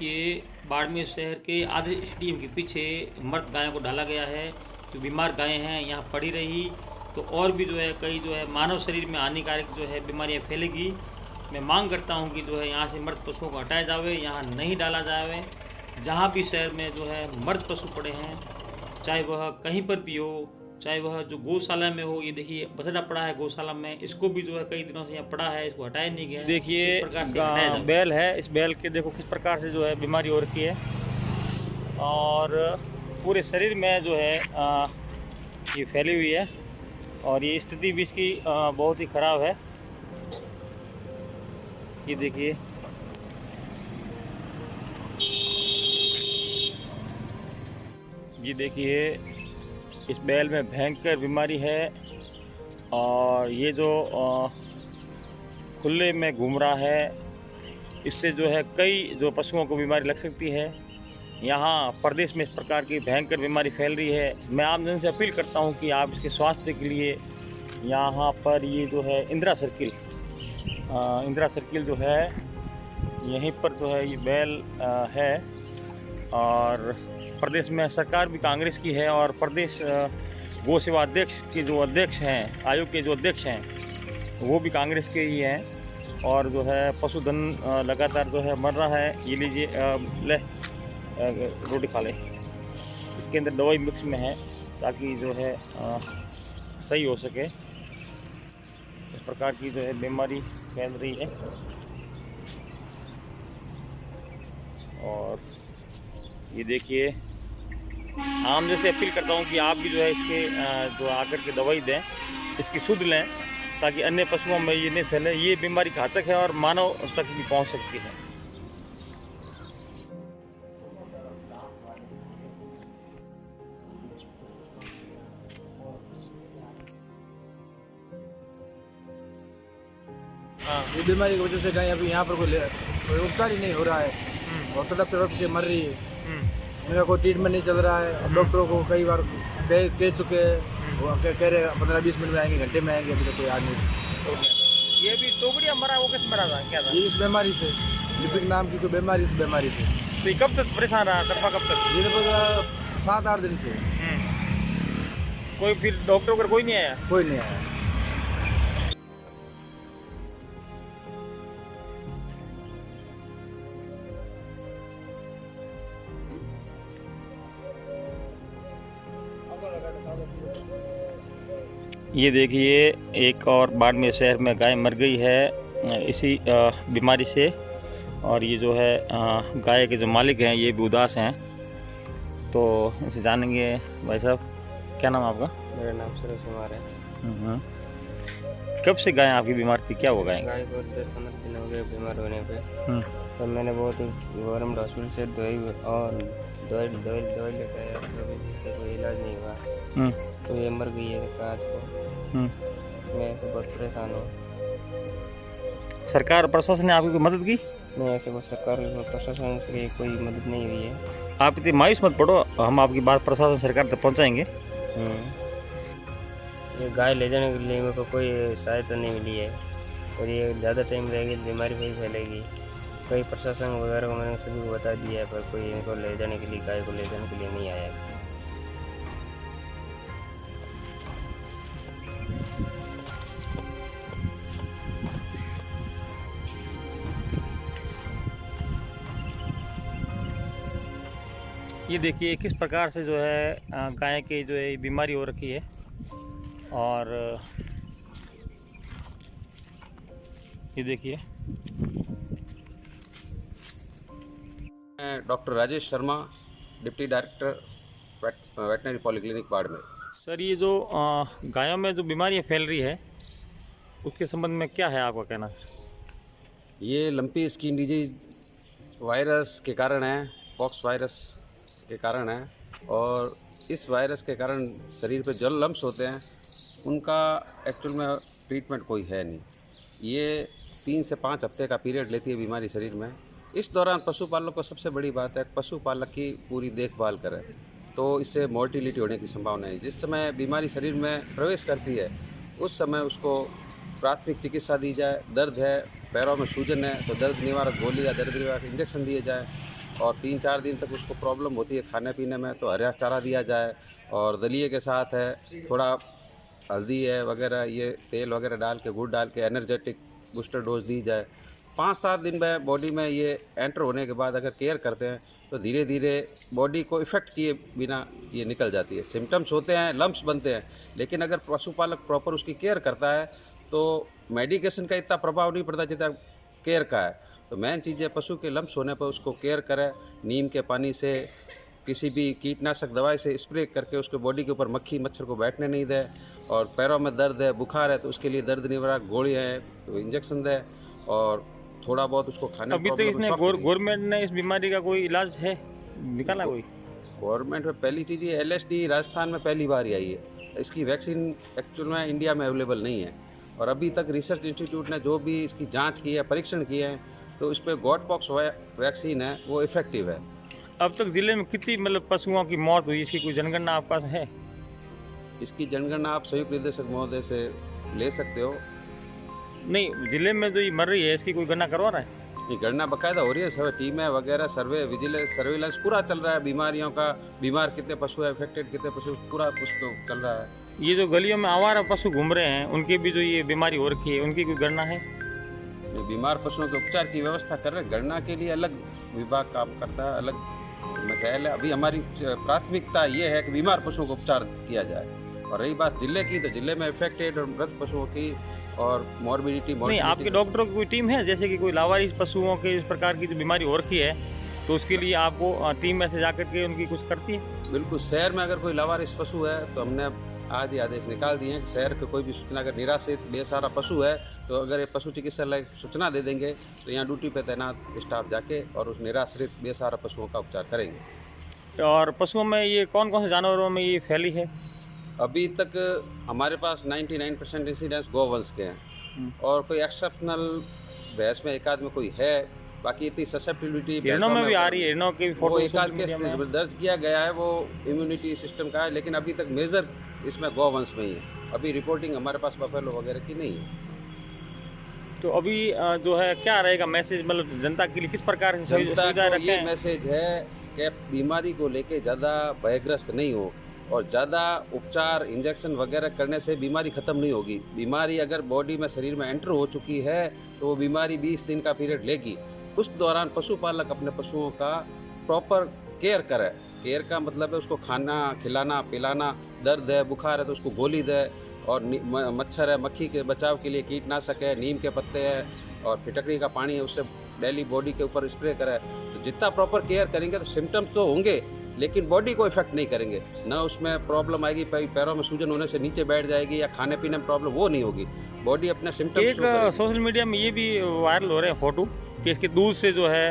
देखिए बाड़मेर शहर के आधे स्टेडियम के पीछे मृत गायों को डाला गया है। जो बीमार गायें हैं यहाँ पड़ी रही तो और भी जो है कई जो है मानव शरीर में हानिकारक जो है बीमारियाँ फैलेगी। मैं मांग करता हूँ कि जो है यहाँ से मृत पशुओं को हटाया जावे, यहाँ नहीं डाला जावे। जहाँ भी शहर में जो है मृत पशु पड़े हैं, चाहे वह कहीं पर भी हो, चाहे वह जो गौशाला में हो। ये देखिए बछड़ा पड़ा है गौशाला में, इसको भी जो है कई दिनों से यहाँ पड़ा है, इसको हटाया नहीं गया। देखिए इस प्रकार से हटाया जावे। बैल है, इस बैल के देखो किस प्रकार से जो है बीमारी हो रखी है और पूरे शरीर में जो है ये फैली हुई है और ये स्थिति भी इसकी बहुत ही ख़राब है। ये देखिए इस बैल में भयंकर बीमारी है और ये जो खुले में घूम रहा है, इससे जो है कई जो पशुओं को बीमारी लग सकती है। यहाँ प्रदेश में इस प्रकार की भयंकर बीमारी फैल रही है। मैं आम जन से अपील करता हूँ कि आप इसके स्वास्थ्य के लिए यहाँ पर ये जो है इंदिरा सर्किल जो है यहीं पर जो है ये बैल है और प्रदेश में सरकार भी कांग्रेस की है और प्रदेश गौ सेवा अध्यक्ष के जो अध्यक्ष हैं, आयोग के जो अध्यक्ष हैं वो भी कांग्रेस के ही हैं और जो है पशुधन लगातार जो है मर रहा है। ये लीजिए ले रोटी खा ले, इसके अंदर दवाई मिक्स में है ताकि जो है सही हो सके। इस प्रकार की जो है बीमारी फैल रही है और ये देखिए आम जैसे अपील करता हूँ कि आप भी जो है इसके जो आकर के दवाई दें, इसकी शुद्ध लें ताकि अन्य पशुओं में ये नहीं फैले। ये बीमारी घातक है और मानव तक भी पहुँच सकती है। ये बीमारी की वजह से गाय अभी यहाँ पर कोई उपचार ही नहीं हो रहा है और तड़प तड़प के मर रही है। मेरा कोई ट्रीटमेंट नहीं चल रहा है। अब डॉक्टरों को कई बार कह चुके हैं, वो कह रहे 15-20 मिनट में आएंगे, घंटे में आएंगे, अभी तो कोई आदमी। ये भी टोकरिया मरा, वो किस मरा था, क्या था? ये इस बीमारी से, लिपिक नाम की कोई बीमारी, इस बीमारी से। तो ये कब तक परेशान रहा, तड़पा कब तक? ये लगभग 7-8 दिन से। कोई फिर डॉक्टर वगैरह कोई नहीं आया? कोई नहीं आया। ये देखिए एक और बाड़मेर शहर में गाय मर गई है इसी बीमारी से और ये जो है गाय के जो मालिक हैं ये भी उदास हैं। तो इसे जानेंगे। भाई साहब, क्या नाम आपका? मेरा नाम सुरेश कुमार है। कब से गाय आपकी बीमार थी, क्या हुआ गाय? गाय को 10-15 दिन हो गए बीमार होने पे। तो मैंने बहुत गवर्नमेंट हॉस्पिटल से दवाई लेकर आया, इससे कोई इलाज नहीं हुआ। तो ये मर गई है रात को। मैं ऐसे बहुत परेशान हूँ। सरकार प्रशासन ने आपकी कोई मदद की? नहीं, ऐसे वो सरकार प्रशासन से कोई मदद नहीं हुई है। आप इतनी मायूस मत पड़ो, हम आपकी बात प्रशासन सरकार तक पहुँचाएंगे। ये गाय ले जाने के लिए मेरे को कोई सहायता नहीं मिली है और ये ज़्यादा टाइम रहेगी बीमारी वही फैलेगी। कई प्रशासन वगैरह को मैंने सभी को बता दिया है पर कोई इनको ले जाने के लिए, गाय को ले जाने के लिए नहीं आया है। ये देखिए किस प्रकार से जो है गाय की जो है बीमारी हो रखी है और ये देखिए। Doctor Rajesh Sharma, deputy director veterinary polyclinic Barmer. Sir, ये जो गायों में जो बीमारियाँ फैल रही है उसके संबंध में क्या है आपका कहना? ये लंपी स्किन डिजीज वायरस के कारण है, पॉक्स वायरस के कारण है और इस वायरस के कारण शरीर पे जो लम्प्स होते हैं उनका एक्चुअल में ट्रीटमेंट कोई है नहीं। ये 3 से 5 हफ्ते का पीरियड लेती है बीमारी शरीर में। इस दौरान पशुपालक को सबसे बड़ी बात है पशुपालक की पूरी देखभाल करें, तो इससे मोर्टिलिटी होने की संभावना है। जिस समय बीमारी शरीर में प्रवेश करती है उस समय उसको प्राथमिक चिकित्सा दी जाए। दर्द है, पैरों में सूजन है तो दर्द निवारक गोली या दर्द निवारक इंजेक्शन दिए जाए और 3-4 दिन तक उसको प्रॉब्लम होती है खाने पीने में, तो हरा चारा दिया जाए और दलिए के साथ है थोड़ा हल्दी है वगैरह, ये तेल वगैरह डाल के, गुड़ डाल के एनर्जेटिक बूस्टर डोज दी जाए। 5-7 दिन में बॉडी में ये एंटर होने के बाद अगर केयर करते हैं तो धीरे धीरे बॉडी को इफ़ेक्ट किए बिना ये निकल जाती है। सिम्टम्स होते हैं, लम्प्स बनते हैं, लेकिन अगर पशुपालक प्रॉपर उसकी केयर करता है तो मेडिकेशन का इतना प्रभाव नहीं पड़ता जितना केयर का है। तो मेन चीज़ है पशु के लम्प्स होने पर उसको केयर करें, नीम के पानी से, किसी भी कीटनाशक दवाई से स्प्रे करके उसके बॉडी के ऊपर मक्खी मच्छर को बैठने नहीं दे। और पैरों में दर्द है, बुखार है, तो उसके लिए दर्द निवारक गोली है तो इंजेक्शन दे। और थोड़ा बहुत उसको खाने अभी तक इसने गवर्नमेंट ने इस बीमारी का कोई इलाज है निकाला? कोई गवर्नमेंट में पहली चीज़ ये LSD राजस्थान में पहली बार ही आई है। इसकी वैक्सीन एक्चुअल में इंडिया में अवेलेबल नहीं है और अभी तक रिसर्च इंस्टीट्यूट ने जो भी इसकी जांच की है, परीक्षण किए हैं, तो इस पर गॉटपॉक्स वैक्सीन है वो इफेक्टिव है। अब तक जिले में कितनी मतलब पशुओं की मौत हुई, इसकी कोई जनगणना आपके पास है? इसकी जनगणना आप संयुक्त निदेशक महोदय से ले सकते हो। नहीं, जिले में जो ये मर रही है इसकी कोई गणना करवा रहा है? ये गणना बाकायदा हो रही है, सब टीमें वगैरह, सर्वे, विजिलेंस, सर्विलांस पूरा चल रहा है। बीमारियों का, बीमार कितने पशु है, अफेक्टेड कितने पशु, पूरा कुछ तो चल रहा है। ये जो गलियों में आवारा पशु घूम रहे हैं उनकी भी जो ये बीमारी हो रखी है उनकी कोई गणना है? ये बीमार पशुओं के उपचार की व्यवस्था कर रहे हैं। गणना के लिए अलग विभाग काम करता है, अलग मसाइल है। अभी हमारी प्राथमिकता ये है कि बीमार पशुओं को उपचार किया जाए। और रही बात जिले की, तो जिले में अफेक्टेड और मृत पशुओं की और मॉर्बिडिटी नहीं, आपके डॉक्टरों की कोई टीम है जैसे कि कोई लावारिस पशुओं के इस प्रकार की जो बीमारी हो रखी है तो उसके लिए आपको टीम ऐसे जाकर के उनकी कुछ करती है? बिल्कुल, शहर में अगर कोई लावारिस पशु है तो हमने आज ही आदेश निकाल दिए हैं कि शहर के कोई भी सूचना, अगर निराश्रित बेसहारा पशु है तो अगर ये पशु चिकित्सालय सूचना दे देंगे तो यहाँ ड्यूटी पे तैनात स्टाफ जाके और उस निराश्रित बेसहारा पशुओं का उपचार करेंगे। और पशुओं में ये कौन कौन से जानवरों में ये फैली है? अभी तक हमारे पास 99% इंसिडेंट्स गौवंश के हैं और कोई एक्सेप्शनल भैंस में एक आध में कोई है, बाकी इतनी ससेप्टिबिलिटी हिरणों में भी आ रही है। हिरणों के भी फोटो एक आध केस दर्ज किया गया है, वो इम्यूनिटी सिस्टम का है, लेकिन अभी तक मेजर इसमें गौवंश में ही है। अभी रिपोर्टिंग हमारे पास बफेलो वगैरह की नहीं है। तो अभी जो है क्या रहेगा मैसेज, मतलब जनता के लिए किस प्रकार से सुविधा रखें? ये मैसेज है कि बीमारी को लेके ज़्यादा भयग्रस्त नहीं हो और ज़्यादा उपचार, इंजेक्शन वगैरह करने से बीमारी ख़त्म नहीं होगी। बीमारी अगर बॉडी में, शरीर में एंटर हो चुकी है तो वो बीमारी 20 दिन का पीरियड लेगी। उस दौरान पशुपालक अपने पशुओं का प्रॉपर केयर करे। केयर का मतलब है उसको खाना खिलाना पिलाना, दर्द है, बुखार है तो उसको गोली दे, और मच्छर है, मक्खी के बचाव के लिए कीटनाशक है, नीम के पत्ते हैं और फिटकरी का पानी है, उससे डेली बॉडी के ऊपर स्प्रे करे। तो जितना प्रॉपर केयर करेंगे तो सिम्टम्स तो होंगे लेकिन बॉडी को इफेक्ट नहीं करेंगे। ना उसमें प्रॉब्लम आएगी, पैरों में सूजन होने से नीचे बैठ जाएगी या खाने पीने में प्रॉब्लम, वो नहीं होगी। बॉडी अपने सिम्टम्स। एक सोशल मीडिया में ये भी वायरल हो रहे हैं फोटो कि इसके दूध से जो है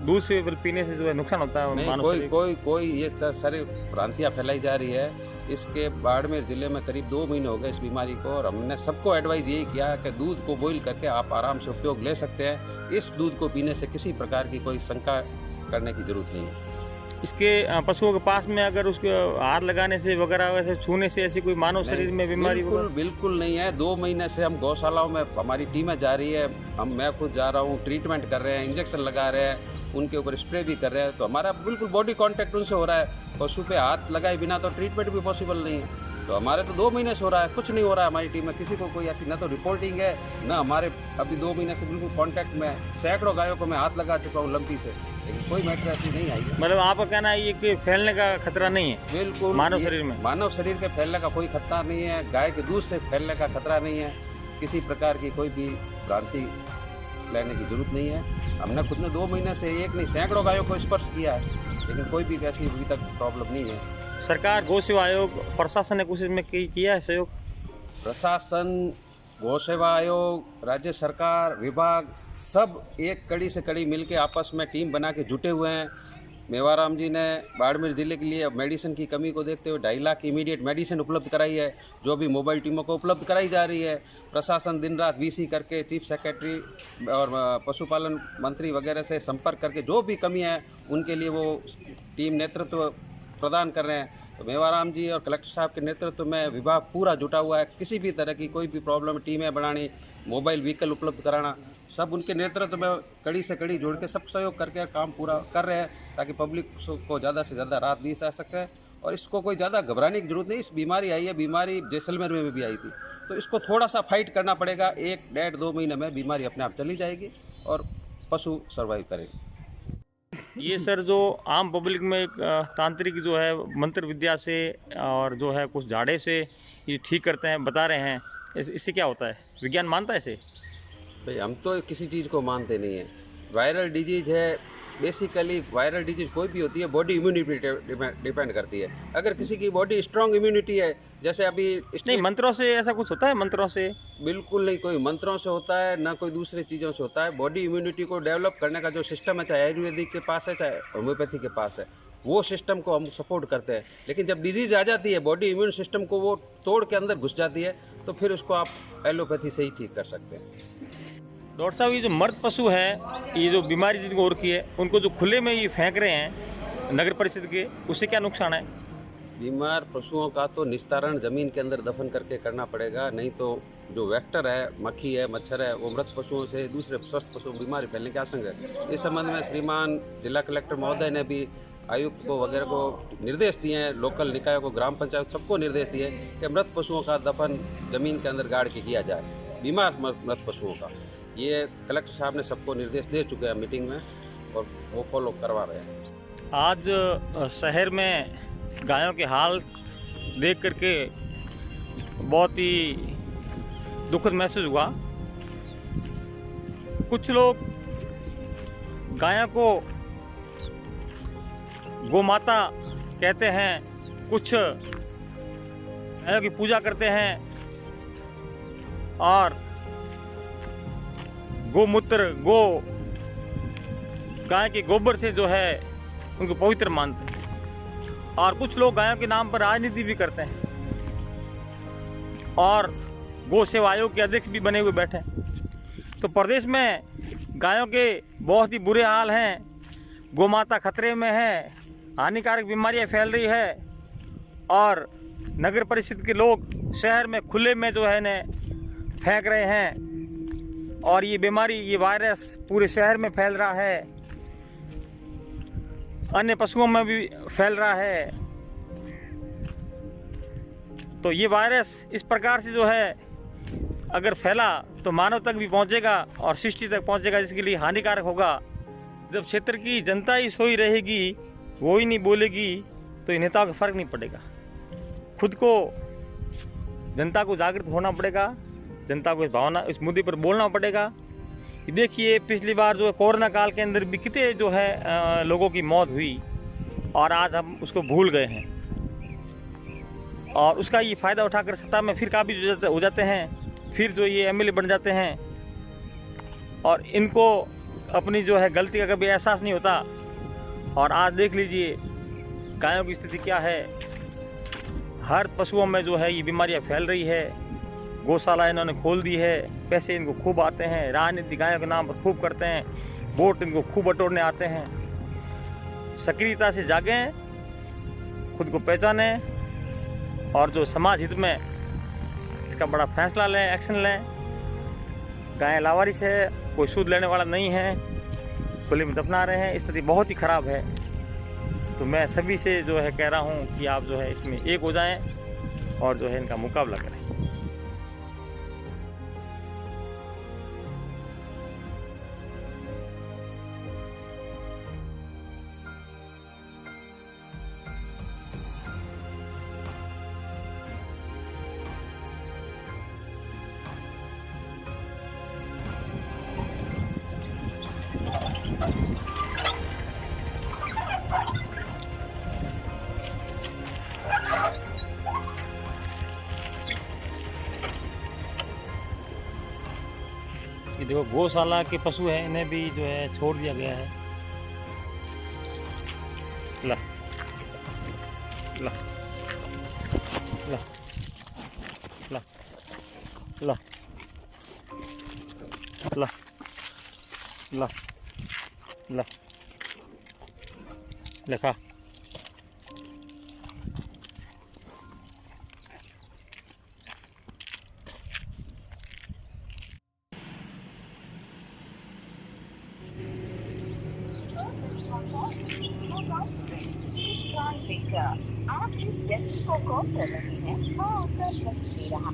दूध से पीने से जो है नुकसान होता है। नहीं, कोई ये सारी भ्रांतियाँ फैलाई जा रही है। इसके बाड़मेर जिले में करीब 2 महीने हो गए इस बीमारी को और हमने सबको एडवाइस यही किया कि दूध को बॉईल करके आप आराम से उपयोग ले सकते हैं। इस दूध को पीने से किसी प्रकार की कोई शंका करने की जरूरत नहीं है। इसके पशुओं के पास में अगर उसके हाथ लगाने से वगैरह वैसे छूने से ऐसी कोई मानव शरीर में बीमारी बिल्कुल नहीं है। 2 महीने से हम गौशालाओं में हमारी टीमें जा रही है, मैं खुद जा रहा हूँ, ट्रीटमेंट कर रहे हैं, इंजेक्शन लगा रहे हैं, उनके ऊपर स्प्रे भी कर रहे हैं। तो हमारा बिल्कुल बॉडी कांटेक्ट उनसे हो रहा है। पशु पे हाथ लगाए बिना तो ट्रीटमेंट भी पॉसिबल नहीं है। तो हमारे तो 2 महीने से हो रहा है, कुछ नहीं हो रहा है। हमारी टीम में किसी को कोई ऐसी ना तो रिपोर्टिंग है ना हमारे अभी 2 महीने से बिल्कुल कांटेक्ट में। सैकड़ों गायों को मैं हाथ लगा चुका हूँ लंपी से, लेकिन कोई मैटर ऐसी नहीं आई। मतलब आपका कहना है ये कि फैलने का खतरा नहीं है? बिल्कुल, मानव शरीर में, मानव शरीर के फैलने का कोई खतरा नहीं है। गाय के दूध से फैलने का खतरा नहीं है। किसी प्रकार की कोई भी भ्रांति लेने की जरूरत नहीं है। हमने खुद ने 2 महीने से एक नहीं सैकड़ों गायों को स्पर्श किया है, लेकिन कोई भी ऐसी अभी तक प्रॉब्लम नहीं है। सरकार, गौ सेवा आयोग, प्रशासन ने कुछ इसमें किया है सहयोग? प्रशासन, गौ सेवा आयोग, राज्य सरकार, विभाग सब एक कड़ी से कड़ी मिलके आपस में टीम बना के जुटे हुए हैं। मेवाराम जी ने बाड़मेर ज़िले के लिए मेडिसिन की कमी को देखते हुए 2.5 लाख इमीडिएट मेडिसिन उपलब्ध कराई है, जो भी मोबाइल टीमों को उपलब्ध कराई जा रही है। प्रशासन दिन रात VC करके चीफ सेक्रेटरी और पशुपालन मंत्री वगैरह से संपर्क करके जो भी कमी है उनके लिए वो टीम नेतृत्व प्रदान कर रहे हैं। तो मेवाराम जी और कलेक्टर साहब के नेतृत्व में विभाग पूरा जुटा हुआ है। किसी भी तरह की कोई भी प्रॉब्लम, टीमें बढ़ानी, मोबाइल व्हीकल उपलब्ध कराना, सब उनके नेतृत्व में कड़ी से कड़ी जोड़ के सब सहयोग करके काम पूरा कर रहे हैं, ताकि पब्लिक को ज़्यादा से ज़्यादा राहत दी जा सके। और इसको कोई ज़्यादा घबराने की जरूरत नहीं। इस बीमारी आई है, बीमारी जैसलमेर में भी आई थी, तो इसको थोड़ा सा फाइट करना पड़ेगा। 1, 1.5, 2 महीने में बीमारी अपने आप चली जाएगी और पशु सर्वाइव करेंगे। ये सर जो आम पब्लिक में एक तांत्रिक जो है मंत्र विद्या से और जो है कुछ झाड़े से ये ठीक करते हैं, बता रहे हैं, इससे क्या होता है? विज्ञान मानता है इसे? भाई हम तो किसी चीज़ को मानते नहीं है। वायरल डिजीज है, बेसिकली वायरल डिजीज कोई भी होती है बॉडी इम्यूनिटी पे डिपेंड करती है। अगर किसी की बॉडी स्ट्रांग इम्यूनिटी है, जैसे अभी नहीं, मंत्रों से ऐसा कुछ होता है? मंत्रों से बिल्कुल नहीं, कोई मंत्रों से होता है ना कोई दूसरी चीज़ों से होता है। बॉडी इम्यूनिटी को डेवलप करने का जो सिस्टम है, चाहे आयुर्वेदिक के पास है चाहे होम्योपैथी के पास है, वो सिस्टम को हम सपोर्ट करते हैं। लेकिन जब डिजीज आ जाती है, बॉडी इम्यून सिस्टम को वो तोड़ के अंदर घुस जाती है, तो फिर उसको आप एलोपैथी से ही ठीक कर सकते हैं। डॉक्टर साहब, ये जो मर्द पशु है, ये जो बीमारी जिनको हो रखी है, उनको जो खुले में ये फेंक रहे हैं नगर परिषद के, उससे क्या नुकसान है? बीमार पशुओं का तो निस्तारण ज़मीन के अंदर दफन करके करना पड़ेगा, नहीं तो जो वेक्टर है, मक्खी है, मच्छर है, वो मृत पशुओं से दूसरे स्वस्थ पशु बीमारी फैलने की आशंका है। इस संबंध में श्रीमान जिला कलेक्टर महोदय ने भी आयुक्त को वगैरह को निर्देश दिए हैं, लोकल निकायों को, ग्राम पंचायत सबको निर्देश दिए कि मृत पशुओं का दफन ज़मीन के अंदर गाड़ के किया जाए, बीमार मृत पशुओं का। ये कलेक्टर साहब ने सबको निर्देश दे चुके हैं मीटिंग में, और वो फॉलो करवा रहे हैं। आज शहर में गायों के हाल देख करके बहुत ही दुखद महसूस हुआ। कुछ लोग गायों को गोमाता कहते हैं, कुछ गायों की पूजा करते हैं और गोमूत्र, गाय के गोबर से जो है उनको पवित्र मानते हैं। और कुछ लोग गायों के नाम पर राजनीति भी करते हैं और गौ सेवा आयोग के अध्यक्ष भी बने हुए बैठे हैं। तो प्रदेश में गायों के बहुत ही बुरे हाल हैं, गोमाता खतरे में है, हानिकारक बीमारियां फैल रही है, और नगर परिषद के लोग शहर में खुले में जो है न फेंक रहे हैं, और ये बीमारी, ये वायरस पूरे शहर में फैल रहा है, अन्य पशुओं में भी फैल रहा है। तो ये वायरस इस प्रकार से जो है अगर फैला तो मानव तक भी पहुंचेगा और सृष्टि तक पहुंचेगा, जिसके लिए हानिकारक होगा। जब क्षेत्र की जनता ही सोई रहेगी, वो ही नहीं बोलेगी, तो इन नेताओं का फर्क नहीं पड़ेगा। खुद को, जनता को जागृत होना पड़ेगा, जनता को इस भावना, इस मुद्दे पर बोलना पड़ेगा। देखिए, पिछली बार जो कोरोना काल के अंदर भी कितने जो है लोगों की मौत हुई, और आज हम उसको भूल गए हैं, और उसका ये फ़ायदा उठाकर सत्ता में फिर काबिज हो जाते हैं, फिर जो ये एमएलए बन जाते हैं, और इनको अपनी जो है गलती का कभी एहसास नहीं होता। और आज देख लीजिए गायों की स्थिति क्या है। हर पशुओं में जो है ये बीमारियां फैल रही है। गौशाला इन्होंने खोल दी है, पैसे इनको खूब आते हैं, राजनीति गायों के नाम पर खूब करते हैं, वोट इनको खूब बटोरने आते हैं। सक्रियता से जागें, खुद को पहचानें, और जो समाज हित में इसका बड़ा फैसला लें, एक्शन लें। गायें लावारिस है, कोई सूद लेने वाला नहीं है, खुले में दफना रहे हैं, स्थिति बहुत ही ख़राब है। तो मैं सभी से जो है कह रहा हूँ कि आप जो है इसमें एक हो जाएं और जो है इनका मुकाबला करें। ये देखो, गौशाला के पशु हैं, इन्हें भी जो है छोड़ दिया गया है। ला ला ला ला ला ला ला ला लिखा। आप जिस व्यक्ति को कॉल कर रहे हैं वह उत्तर नहीं दे रहा।